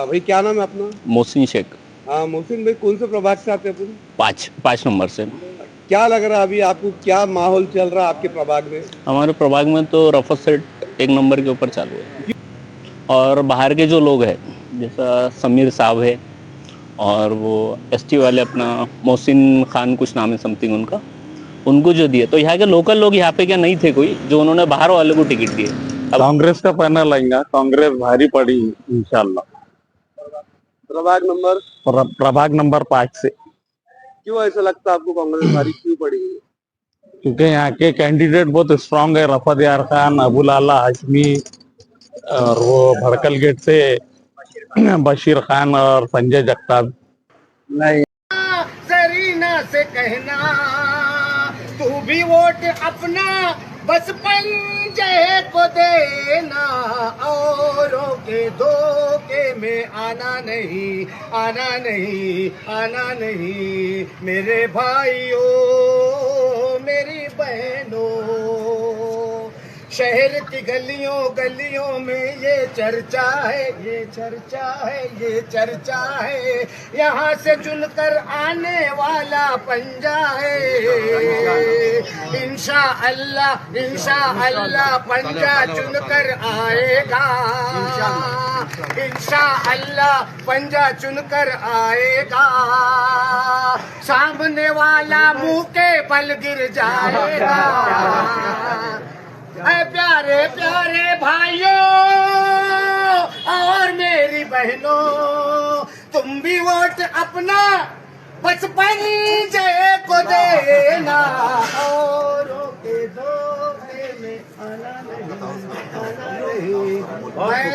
भाई क्या नाम है अपना? मोहसिन शेख। हाँ मोहसिन भाई, कौन से प्रभाग से आते हैं अपन? 5 नंबर से। क्या लग रहा है अभी आपको, क्या माहौल चल रहा है आपके प्रभाग में? हमारे प्रभाग में तो रफत सेट 1 नंबर के ऊपर चालू है। और बाहर के जो लोग हैं, जैसा समीर साहब है, और वो एसटी वाले अपना मोहसिन खान कुछ नाम है समथिंग उनका, उनको जो दिए, तो यहाँ के लोकल लोग यहाँ पे क्या नहीं थे कोई, जो उन्होंने बाहर वाले को टिकट दिए। अब कांग्रेस का पैनल आएगा, कांग्रेस भारी पड़ी इंशाल्लाह। प्रभाग नंबर? प्रभाग नंबर 5 से। क्यों ऐसा लगता है आपको कांग्रेस भारी क्यों पड़ी है? क्योंकि यहाँ के कैंडिडेट बहुत स्ट्रांग है, रफत यार खान, अबुल आला हाशमी, और वो भड़कल गेट से बशीर खान और संजय जगताप। नहीं, जरीना से कहना तू भी वोट अपना बस पंजे को देना, औरों के धोखे में आना नहीं, आना नहीं, आना नहीं। मेरे भाइयों मेरी बहनों, शहर की गलियों गलियों में ये चर्चा है, ये चर्चा है, ये चर्चा है। यहाँ से चुनकर आने वाला पंजा है। इंशा अल्लाह पंजा चुनकर आएगा। इंशा अल्लाह पंजा चुनकर आएगा। सामने वाला मुंह के बल गिर जाएगा। ऐ प्यारे प्यारे भाइयों और मेरी बहनों, तुम भी वोट अपना बचपन जय को देना, औरों के धोखे में आना नहीं। मैं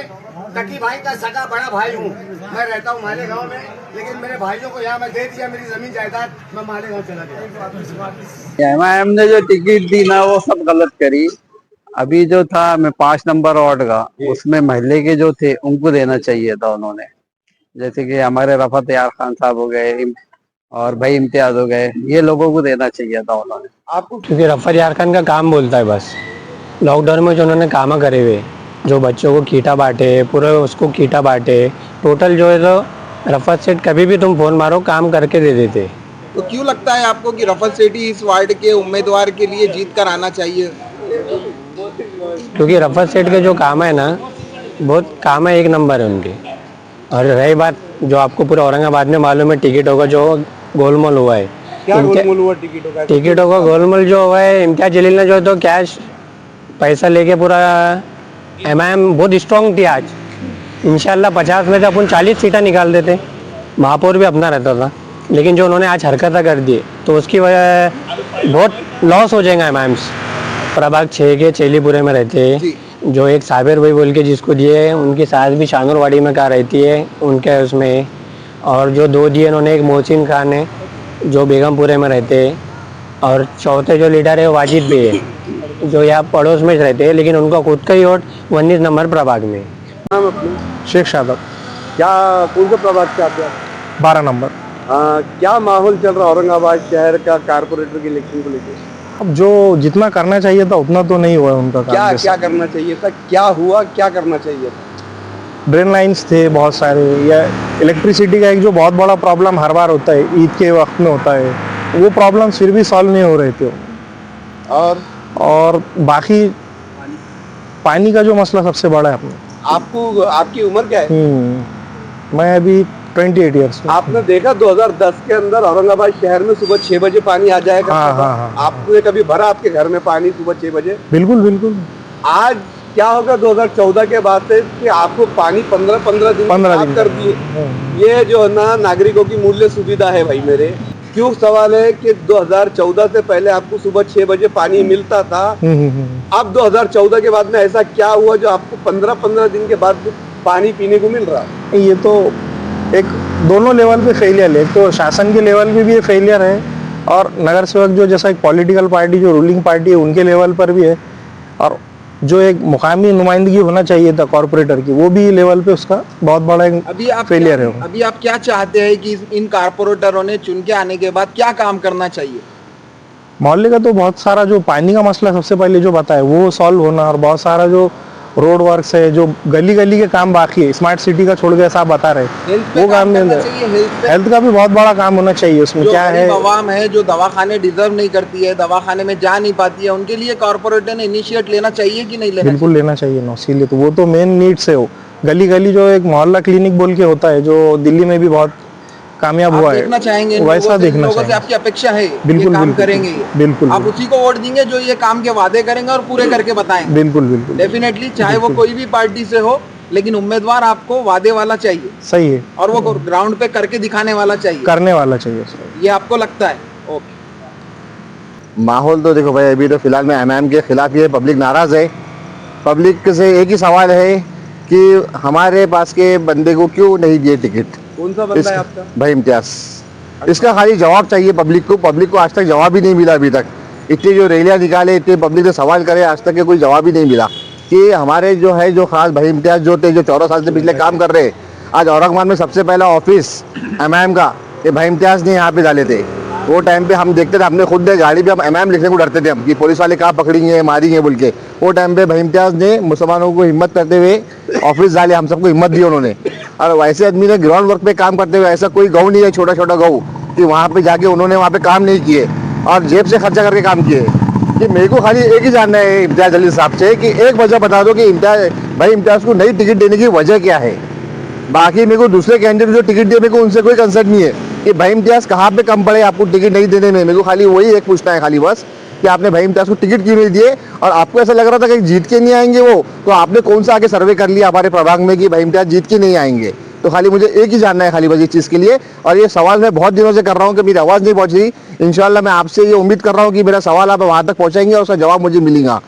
तकी भाई का सगा बड़ा भाई हूँ। मैं रहता हूँ मालेगांव में, लेकिन मेरे भाइयों को यहाँ मैं दे दिया मेरी जमीन जायदाद, मैं मालेगांव चला गया। एमआईएम ने जो टिकट दी ना, वो सब गलत करी। अभी जो था मैं 5 नंबर वार्ड का, उसमें महल्ले के जो थे उनको देना चाहिए था उन्होंने। जैसे कि हमारे रफत यार खान साहब हो गए और भाई इम्तियाज हो गए, ये लोगों को देना चाहिए था उन्होंने। आपको क्योंकि रफत यार खान का काम बोलता है बस। लॉकडाउन में जो उन्होंने काम करे हुए, जो बच्चों को कीटा बांटे, पूरे उसको कीटा बांटे, टोटल जो है तो रफत सेठ कभी भी तुम फोन मारो काम करके दे देते। तो क्यों लगता है आपको कि रफत सेठी इस वार्ड के उम्मीदवार के लिए जीत कर आना चाहिए? क्योंकि रफत सेठ के जो काम है ना, बहुत काम है, 1 नंबर है उनके। और रही बात जो आपको पूरे औरंगाबाद में मालूम है, टिकटों का जो गोलमाल हुआ है, क्या गोलमाल हुआ टिकटों का? टिकटों का गोलमाल जो हुआ है, इम्तियाज जलील ने जो है तो कैश पैसा लेके पूरा, एमआईएम बहुत स्ट्रांग थी आज। इंशाल्लाह 50 में से अपन 40 सीटें निकाल देते, महापौर भी अपना रहता था। लेकिन जो उन्होंने आज हरकतें कर दी, तो उसकी वजह बहुत लॉस हो जाएगा एमआईएम। प्रभाग 6 के चेलीपुरे में रहते हैं, जो एक साबिर भाई बोल के जिसको दिए, उनकी सास भी शानूरवाड़ी में कहाँ रहती है उनके उसमें। और जो 2 दिए उन्होंने, एक मोहसिन खान है जो बेगमपुरे में रहते हैं, और चौथे जो लीडर है वो वाजिद भी है जो यहाँ पड़ोस में रहते हैं, लेकिन उनका खुद का ही वोट 19 नंबर प्रभाग में। नाम अपना? शेख शादाब। क्या कौन से प्रभाग से आते हैं? 12 नंबर। क्या माहौल चल रहा है औरंगाबाद शहर का कारपोरेटर के इलेक्शन को लेकर? अब जो जितना करना चाहिए था उतना तो नहीं हुआ उनका काम। क्या क्या करना चाहिए था, क्या हुआ, क्या करना चाहिए था? ड्रेन लाइंस थे बहुत सारे, या इलेक्ट्रिसिटी का एक जो बहुत बड़ा प्रॉब्लम हर बार होता है, ईद के वक्त में होता है, वो प्रॉब्लम फिर भी सॉल्व नहीं हो रहे थे। और बाकी पानी का जो मसला सबसे बड़ा है अपने। आपको, आपकी उम्र क्या है? मैं अभी 28 ईयर्स। आपने देखा 2010 के अंदर औरंगाबाद शहर में सुबह 6 बजे पानी आ जाएगा? हाँ। आपने कभी भरा आपके घर में पानी सुबह 6 बजे? बिल्कुल बिल्कुल। आज क्या होगा 2014 के बाद से कि आपको पानी 15 दिन कर दिए। ये जो है ना नागरिकों की मूल्य सुविधा है भाई मेरे। क्यों सवाल है कि 2014 से पहले आपको सुबह 6 बजे पानी मिलता था, अब 2014 के बाद में ऐसा क्या हुआ जो आपको 15 दिन के बाद पानी पीने को मिल रहा है? ये तो एक दोनों लेवल पे फेलियर है। एक तो शासन के लेवल पे भी ये फेलियर है, और नगर सेवक जो जैसा एक पॉलिटिकल पार्टी जो रूलिंग पार्टी है उनके लेवल पर भी है, और जो एक मुकामी नुमाइंदगी होना चाहिए था कॉर्पोरेटर की, वो भी लेवल पे उसका बहुत बड़ा एक फेलियर है। अभी आप क्या चाहते हैं कि इन कॉर्पोरेटरों ने चुन के आने के बाद क्या काम करना चाहिए? मोहल्ले का तो बहुत सारा जो पानी का मसला सबसे पहले जो बताया वो सॉल्व होना, और बहुत सारा जो रोड वर्क्स है, जो गली गली के काम बाकी है, स्मार्ट सिटी का छोड़ के ऐसा आप बता रहे हेल्थ पे वो काम नहीं करना है। चाहिए, हेल्थ पे। हेल्थ का भी बहुत बड़ा काम होना चाहिए उसमें। जो क्या है, गरीब आवाम है जो दवाखाने डिजर्व नहीं करती है, दवाखाने में जा नहीं पाती है, उनके लिए कॉर्पोरेट ने इनिशिएट लेना चाहिए कि नहीं लेना बिल्कुल लेना चाहिए ना, इसीलिए तो वो तो मेन नीड्स है। वो गली गली जो एक मोहल्ला क्लिनिक बोल के होता है, जो दिल्ली में भी बहुत कामयाब चाहिए? हुआ आप है, देखना चाहेंगे इन वैसा लोगों से, इन देखना लोगों से चाहिए। आपकी अपेक्षा है ये बिल्कुल, काम बिल्कुल, करेंगे ये। बिल्कुल, आप उसी को वोट देंगे जो ये काम के वादे करेंगे और पूरे करके बताएंगे। बिल्कुल बिल्कुल डेफिनेटली, चाहे वो कोई भी पार्टी से हो, लेकिन उम्मीदवार आपको वादे वाला चाहिए सही है, और वो ग्राउंड पे करके दिखाने वाला चाहिए, करने वाला चाहिए उसको। ये आपको लगता है? ओके। माहौल तो देखो भाई, अभी तो फिलहाल में एमआईएम के खिलाफ ये पब्लिक नाराज है। पब्लिक से एक ही सवाल है कि हमारे पास के बंदे को क्यों नहीं दिए टिकट। कौन सा बंदा है आपका? भाई इम्तियाज, इसका खाली जवाब चाहिए पब्लिक को। पब्लिक को आज तक जवाब ही नहीं मिला अभी तक। इतनी जो रैलियां निकाले, इतने पब्लिक से सवाल करे, आज तक के कोई जवाब ही नहीं मिला कि हमारे जो है जो खास भाई इम्तियाज जो थे, जो 14 साल से पिछले काम कर रहे, आज औरंगाबाद में सबसे पहला ऑफिस एमआईएम का ये भाई इम्तियाज ने यहाँ पे डाले थे। वो टाइम पे हम देखते थे, हमने खुद गाड़ी पे हम एमआईएम लिखने को डरते थे हम कि पुलिस वाले कहाँ पकड़ेंगे मारेंगे बोल के। वो टाइम पे भाई इम्तियाज ने मुसलमानों को हिम्मत करते हुए ऑफिस डाले, हम सबको हिम्मत दी उन्होंने। और वैसे आदमी ने ग्राउंड वर्क पे काम करते हुए, ऐसा कोई गाँव नहीं है छोटा छोटा गाँव कि वहाँ पे जाके उन्होंने वहाँ पे काम नहीं किए और जेब से खर्चा करके काम किए। कि मेरे को खाली एक ही जानना है इम्तियाज जलील साहब से कि एक वजह बता दो कि इम्तियाज को नई टिकट देने की वजह क्या है। बाकी मेरे को दूसरे कैंडिडेट जो टिकट दिए, मेरे को उनसे कोई कंसर्न नहीं है कि भाई इम्तियाज कहाँ पे कम पड़े आपको टिकट नहीं देने में। मेरे को खाली वही एक पूछना है खाली बस कि आपने भाई इम्तियाज को टिकट क्यों नहीं दिए। और आपको ऐसा लग रहा था कि जीत के नहीं आएंगे वो, तो आपने कौन सा आगे सर्वे कर लिया हमारे प्रभाग में कि भाई इम्तियाज जीत के नहीं आएंगे। तो खाली मुझे एक ही जानना है खाली बस इस चीज़ के लिए। और ये सवाल मैं बहुत दिनों से कर रहा हूँ कि मेरी आवाज़ नहीं पहुँच रही। इंशाल्लाह मैं आपसे ये उम्मीद कर रहा हूँ कि मेरा सवाल आप वहाँ तक पहुँचाएंगे और उसका जवाब मुझे मिलेगा।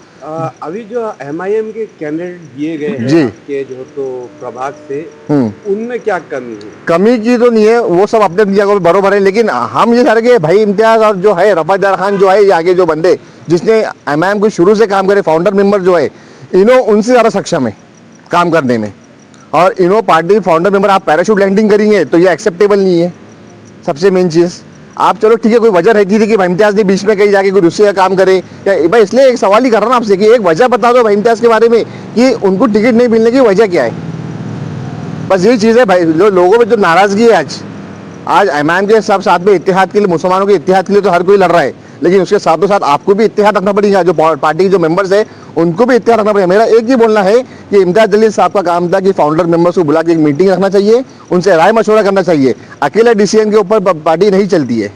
अभी जो एमआईएम के कैंडिडेट दिए गए हैं जी। आपके जो तो प्रभाग से, हम्म। उनमें क्या कमी है? कमी की तो नहीं है, वो सब अपने अपनी जगह पे बरोबर है। लेकिन हम ये चाह रहे भाई इम्तियाज और जो है रफादार खान जो है, ये आगे जो बंदे जिसने एमआईएम को शुरू से काम करे, फाउंडर मेंबर जो है, इन्हों उनसे ज़्यादा सक्षम है काम करने में। और इन्हों पार्टी फाउंडर मेंबर आप पैराशूट लैंडिंग करेंगे तो ये एक्सेप्टेबल नहीं है। सबसे मेन चीज़ आप चलो ठीक है, कोई वजह रहती थी कि भाई इम्तियाज ने बीच में कहीं जाके कोई रुस्से का काम करे या भाई, इसलिए एक सवाल ही कर रहा हूँ आपसे कि एक वजह बता दो भाई इम्तियाज के बारे में कि उनको टिकट नहीं मिलने की वजह क्या है। बस यही चीज़ है भाई, जो लोगों में जो नाराजगी है आज एमआईएम के सब साथ में इत्तेहाद के लिए, मुसलमानों के इत्तेहाद के लिए तो हर कोई लड़ रहा है, लेकिन उसके साथों साथ आपको भी इत्तेहाद रखना पड़ेगा। जो पार्टी के जो मेंबर्स है उनको भी इत्तेहाद रखना पड़ेगा। मेरा एक ही बोलना है कि इम्तियाज जलील साहब का काम था कि फाउंडर मेंबर्स को बुला के एक मीटिंग रखना चाहिए, उनसे राय मशवरा करना चाहिए। अकेले डिसीजन के ऊपर पार्टी नहीं चलती है।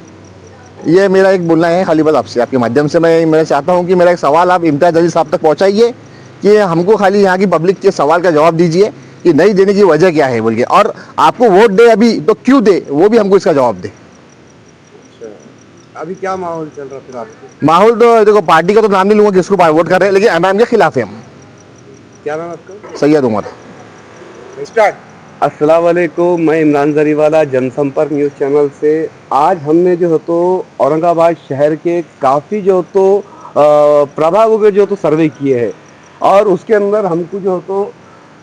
ये मेरा एक बोलना है खाली बस आपसे, आपके माध्यम से मैं चाहता हूँ कि मेरा एक सवाल आप इम्तियाज जलील साहब तक पहुँचाइए कि हमको खाली यहाँ की पब्लिक के सवाल का जवाब दीजिए कि नहीं देने की वजह क्या है बोल के, और आपको वोट दे अभी तो क्यों दे, वो भी हमको इसका जवाब दे। अभी क्या माहौल चल रहा फिर आपके? माहौल तो देखो, पार्टी का तो नाम नहीं लूंगा किसको वोट कर रहे हैं, लेकिन एमआईएम के खिलाफ है हम। क्या नाम है आपका? सैयद उमर। स्टार्ट। अस्सलाम वालेकुम, मैं इमरान जरीवाला जनसंपर्क न्यूज़ चैनल से। आज हमने जो है तो औरंगाबाद शहर के काफ़ी जो तो प्रभागों के जो तो सर्वे किए हैं और उसके अंदर हमको जो तो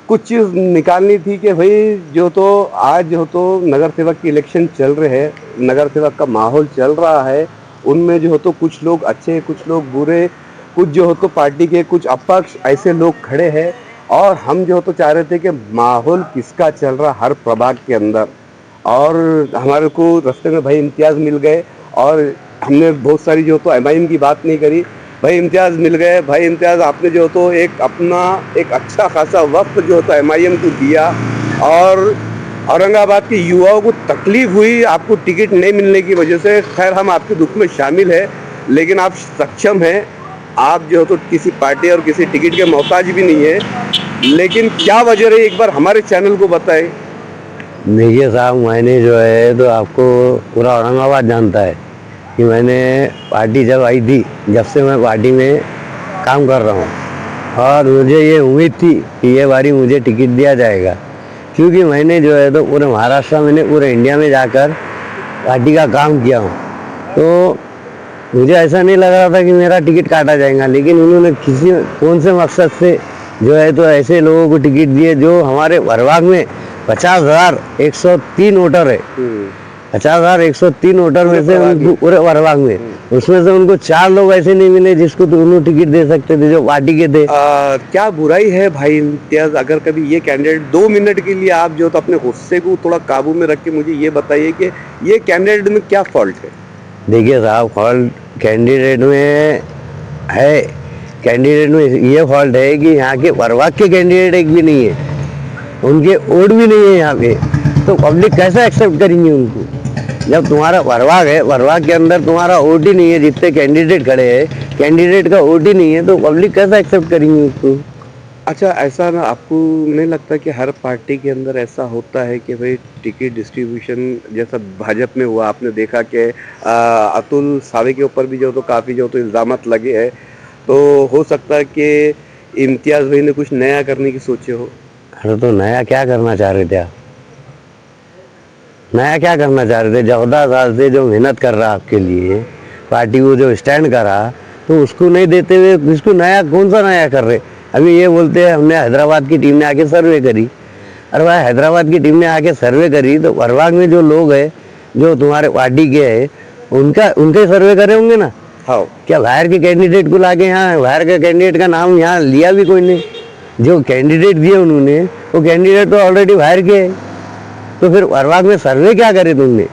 कुछ चीज़ निकालनी थी कि भाई जो तो आज जो तो नगर सेवक की इलेक्शन चल रहे हैं, नगर सेवक का माहौल चल रहा है, उनमें जो हो तो कुछ लोग अच्छे, कुछ लोग बुरे, कुछ जो हो तो पार्टी के कुछ अपक्ष ऐसे लोग खड़े हैं। और हम जो तो चाह रहे थे कि माहौल किसका चल रहा हर प्रभाग के अंदर, और हमारे को रास्ते में भाई इम्तियाज़ मिल गए और हमने बहुत सारी जो तो एमआईएम की बात नहीं करी, भाई इम्तियाज़ मिल गए। भाई इम्तियाज़ आपने जो तो एक अपना एक अच्छा खासा वक्त जो तो एमआईएम को दिया और औरंगाबाद के युवाओं को तकलीफ हुई आपको टिकट नहीं मिलने की वजह से। खैर हम आपके दुख में शामिल है, लेकिन आप सक्षम हैं, आप जो तो किसी पार्टी और किसी टिकट के मोहताज भी नहीं है। लेकिन क्या वजह रही एक बार हमारे चैनल को बताएं। देखिए साहब, मैंने जो है तो आपको पूरा औरंगाबाद जानता है कि मैंने पार्टी जब आई थी, जब से मैं पार्टी में काम कर रहा हूँ और मुझे ये उम्मीद थी कि ये बारी मुझे टिकट दिया जाएगा, क्योंकि मैंने जो है तो पूरे महाराष्ट्र में, पूरे इंडिया में जाकर पार्टी का काम किया हूँ। तो मुझे ऐसा नहीं लग रहा था कि मेरा टिकट काटा जाएगा, लेकिन उन्होंने किसी कौन से मकसद से जो है तो ऐसे लोगों को टिकट दिए जो हमारे प्रभाग में 50,103 वोटर है 50,103 वोटर में से उनको पूरे वरवाग में, उसमें से उनको 4 लोग ऐसे नहीं मिले जिसको दोनों टिकट दे सकते थे, जो पार्टी के थे। क्या बुराई है भाई इम्तियाज, अगर कभी ये कैंडिडेट 2 मिनट के लिए आप जो तो अपने गुस्से को थोड़ा काबू में रख के मुझे ये बताइए कि ये कैंडिडेट में क्या फॉल्ट है? देखिए साहब, फॉल्ट कैंडिडेट में है, कैंडिडेट में ये फॉल्ट है कि यहाँ के वरवाग के कैंडिडेट एक भी नहीं है, उनके वोट भी नहीं है यहाँ पे, तो पब्लिक कैसे एक्सेप्ट करेंगे उनको? जब तुम्हारा वरवाग है, वरवाग के अंदर तुम्हारा वोट ही नहीं है, जितने कैंडिडेट खड़े हैं कैंडिडेट का वोट ही नहीं है, तो पब्लिक कैसे एक्सेप्ट करेंगे उसको? अच्छा, ऐसा ना आपको नहीं लगता कि हर पार्टी के अंदर ऐसा होता है कि भाई टिकट डिस्ट्रीब्यूशन जैसा भाजपा में हुआ, आपने देखा कि अतुल सावे के ऊपर भी जो तो काफ़ी जो तो इल्ज़ामात लगे हैं, तो हो सकता है कि इम्तियाज़ भाई ने कुछ नया करने की सोचे हो। अरे तो नया क्या करना चाह रहे थे आप? नया क्या करना चाह रहे थे? 14 साल से जो मेहनत कर रहा आपके लिए, पार्टी को जो स्टैंड करा, तो उसको नहीं देते हुए इसको नया कौन सा नया कर रहे? अभी ये बोलते हैं हमने हैदराबाद की टीम ने आके सर्वे करी। अरे भाई, हैदराबाद की टीम ने आके सर्वे करी तो वरवाग में जो लोग हैं, जो तुम्हारे पार्टी के हैं, उनके सर्वे करे होंगे ना। हाँ, क्या बाहर के कैंडिडेट को लाके यहाँ, बाहर के कैंडिडेट का नाम यहाँ लिया भी कोई नहीं? जो कैंडिडेट दिए उन्होंने, वो कैंडिडेट तो ऑलरेडी बाहर के है, तो फिर वरवाग में सर्वे क्या करे तुमने?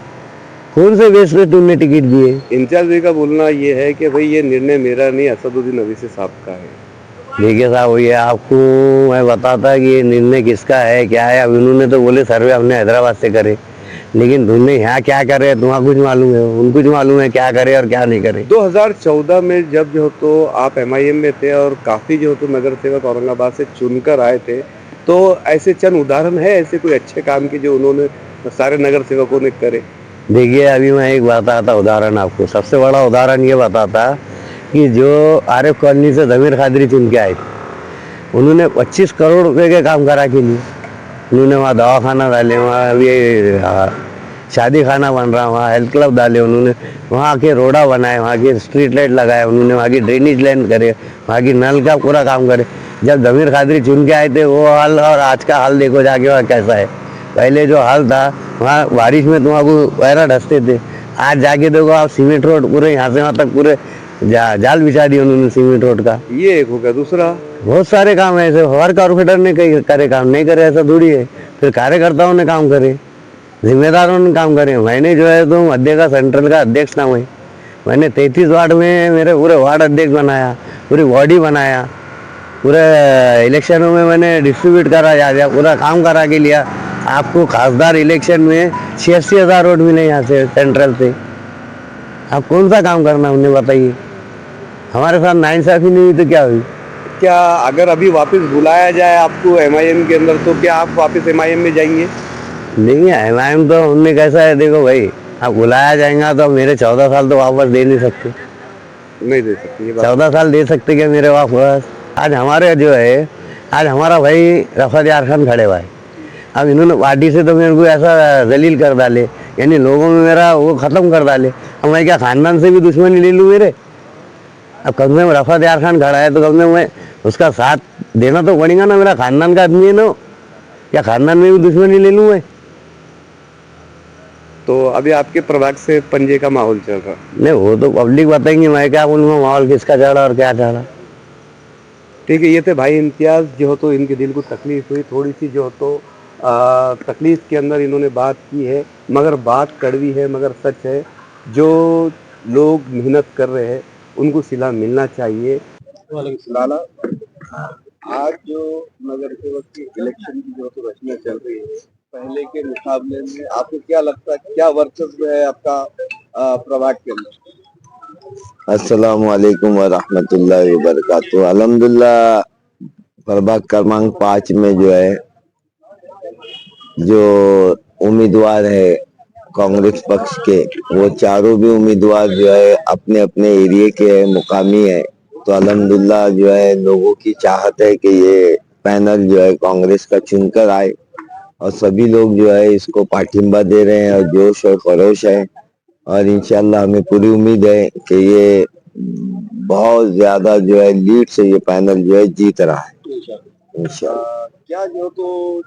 कौन से बेस पे तुमने टिकट दिए? इम्तियाज़ भाई का बोलना ये है कि भाई ये निर्णय मेरा नहीं, असदुद्दीन अवीसी साहब का है। देखिए साहब, ये आपको मैं बताता कि ये निर्णय किसका है, क्या है। अब इन्होंने तो बोले सर्वे हमने हैदराबाद से करे, लेकिन तुमने यहाँ क्या करे तुम्हारा कुछ मालूम है? उनको कुछ मालूम है क्या करे और क्या नहीं करे। 2014 में जब जो तो आप MIM में थे और काफ़ी जो तो नगर सेवक औरंगाबाद से चुनकर आए थे, तो ऐसे चंद उदाहरण है ऐसे कोई अच्छे काम के जो उन्होंने सारे नगर सेवकों ने करे? देखिए, अभी मैं एक बताता उदाहरण आपको, सबसे बड़ा उदाहरण ये बताता कि जो आरिफ कॉलोनी से जमीर खादरी चुन के आए थे, उन्होंने 25 करोड़ रुपए के काम करा के लिए। उन्होंने वहाँ दवाखाना डाले, वहाँ अभी शादी खाना बन रहा, वहाँ हेल्थ क्लब डाले उन्होंने, वहाँ के रोड़ा बनाए, वहाँ की स्ट्रीट लाइट लगाए उन्होंने, वहाँ की ड्रेनेज लाइन करे, वहाँ की नल का पूरा काम करे। जब जमीर खादरी चुन के आए थे वो हाल और आज का हाल देखो जाके वहाँ कैसा है। पहले जो हाल था वहाँ बारिश में तुम्हारा वैरा ढसते थे, आज जाके देखो आप सीमेंट रोड पूरे यहाँ से वहाँ तक पूरे जाल बिछा दिया उन्होंने सीमेंट रोड का। ये एक हो गया। दूसरा, बहुत सारे काम है ऐसे, हर कारपोरेटर ने कई करे काम, नहीं करे ऐसा थोड़ी है। फिर कार्यकर्ताओं ने काम करे, जिम्मेदारों ने काम करे। मैंने जो है तो मध्य का सेंट्रल का अध्यक्ष था, मैंने 33 वार्ड में मेरे पूरे वार्ड अध्यक्ष बनाया, पूरी बॉडी बनाया, पूरे इलेक्शनों में मैंने डिस्ट्रीब्यूट करा जा पूरा काम करा के लिया। आपको खासदार इलेक्शन में 86,000 वोट मिले यहाँ से सेंट्रल से। आप कौन सा काम करना उन्हें बताइए? हमारे साथ नाइंसाफी नहीं हुई तो क्या हुई? क्या अगर अभी वापस बुलाया जाए आपको MIM के अंदर तो क्या आप वापस MIM में जाएंगे? नहीं, MIM तो उनने कैसा है, देखो भाई, आप बुलाया जाएगा तो मेरे 14 साल तो वापस दे नहीं सकते। नहीं दे सकते ये बात। 14 साल दे सकते क्या मेरे वापस? आज हमारे जो है, आज हमारा भाई रफत यार खान खड़े हुआ है। अब इन्होंने पार्टी से तो मेरे को ऐसा जलील कर डाले, यानी लोगों में मेरा वो ख़त्म कर डाले। अब मैं क्या खानदान से भी दुश्मनी ले लूँ मेरे? अब कम से कम रफत यार खान खड़ा है तो कम से कम मैं उसका साथ देना तो पड़ेगा ना, मेरा खानदान का आदमी है ना, या खानदान में भी दुश्मनी ले लूँ मैं? तो अभी आपके प्रभाग से पंजे का माहौल चल रहा? नहीं, वो तो पब्लिक बताएंगे, मैं क्या बोलूँगा माहौल किसका चढ़ा और क्या चढ़ा। ठीक है, ये थे भाई इम्तियाज़, जो हो तो इनके दिल को तकलीफ हुई थोड़ी सी, जो हो तो तकलीफ के अंदर इन्होंने बात की है, मगर बात कड़वी है मगर सच है। जो लोग मेहनत कर रहे हैं उनको सिला मिलना चाहिए। लाला, आज जो नगर सेवक की इलेक्शन की जो तो रचना चल रही है, पहले के मुकाबले में आपको क्या लगता है, क्या वर्चस्व है आपका प्रभाग के अंदर? अस्सलाम वालेकुम व रहमतुल्लाहि व बरकातुहू। अल्हम्दुलिल्लाह, प्रभाग क्रमांक 5 में जो है जो उम्मीदवार है कांग्रेस पक्ष के, वो चारों भी उम्मीदवार जो है अपने अपने एरिया के है, मुकामी है। तो अल्हम्दुलिल्लाह जो है लोगों की चाहत है कि ये पैनल जो है कांग्रेस का चुनकर आए, और सभी लोग जो है इसको पाठिंबा दे रहे हैं और जोश और खरोश है। और इंशाल्लाह हमें पूरी उम्मीद है कि ये बहुत ज्यादा जो है लीड से ये पैनल जो है जीत रहा है। इंशाल्लाह। क्या जो तो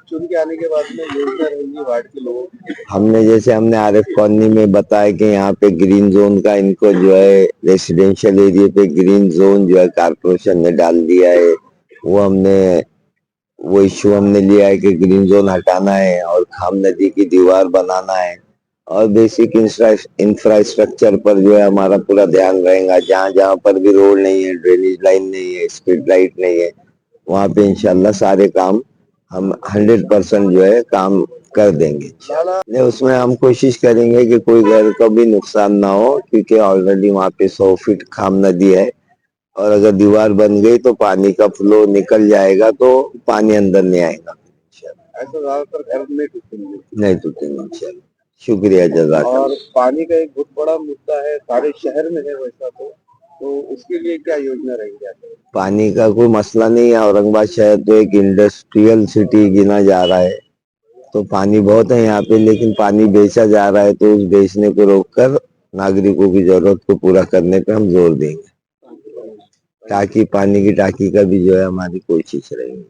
चुन के आने के बाद में योजना रहेंगी वार्ड के लोगों की? हमने आरिफ कॉलोनी में बताया कि यहाँ पे ग्रीन जोन का इनको जो है रेसिडेंशियल एरिया पे ग्रीन जोन जो है कारपोरेशन ने डाल दिया है। वो इश्यू हमने लिया है कि ग्रीन जोन हटाना है और खाम नदी की दीवार बनाना है और बेसिक इंफ्रास्ट्रक्चर पर जो है हमारा पूरा ध्यान रहेगा। जहाँ जहाँ पर भी रोड नहीं है, ड्रेनेज लाइन नहीं है, स्ट्रीट लाइट नहीं है, वहाँ पे इंशाल्लाह सारे काम हम 100% जो है काम कर देंगे। नहीं, उसमें हम कोशिश करेंगे कि कोई घर का भी नुकसान ना हो, क्योंकि ऑलरेडी वहाँ पे 100 फीट खाम नदी है और अगर दीवार बन गई तो पानी का फ्लो निकल जाएगा, तो पानी अंदर नहीं आएगा। ऐसा ज्यादातर घर में टूटेंगे। नहीं टूटेंगे इंशाल्लाह। शुक्रिया, जज़ाकल्लाह। और पानी का एक बहुत बड़ा मुद्दा है, सारे शहर में है वैसा तो उसके लिए क्या योजना रहेगी आपकी? पानी का कोई मसला नहीं है। औरंगाबाद शहर तो एक इंडस्ट्रियल सिटी गिना जा रहा है, तो पानी बहुत है यहाँ पे, लेकिन पानी बेचा जा रहा है, तो उस बेचने को रोककर नागरिकों की जरूरत को पूरा करने पे हम जोर देंगे, ताकि पानी की टाकी का भी जो है हमारी कोशिश रहेगी।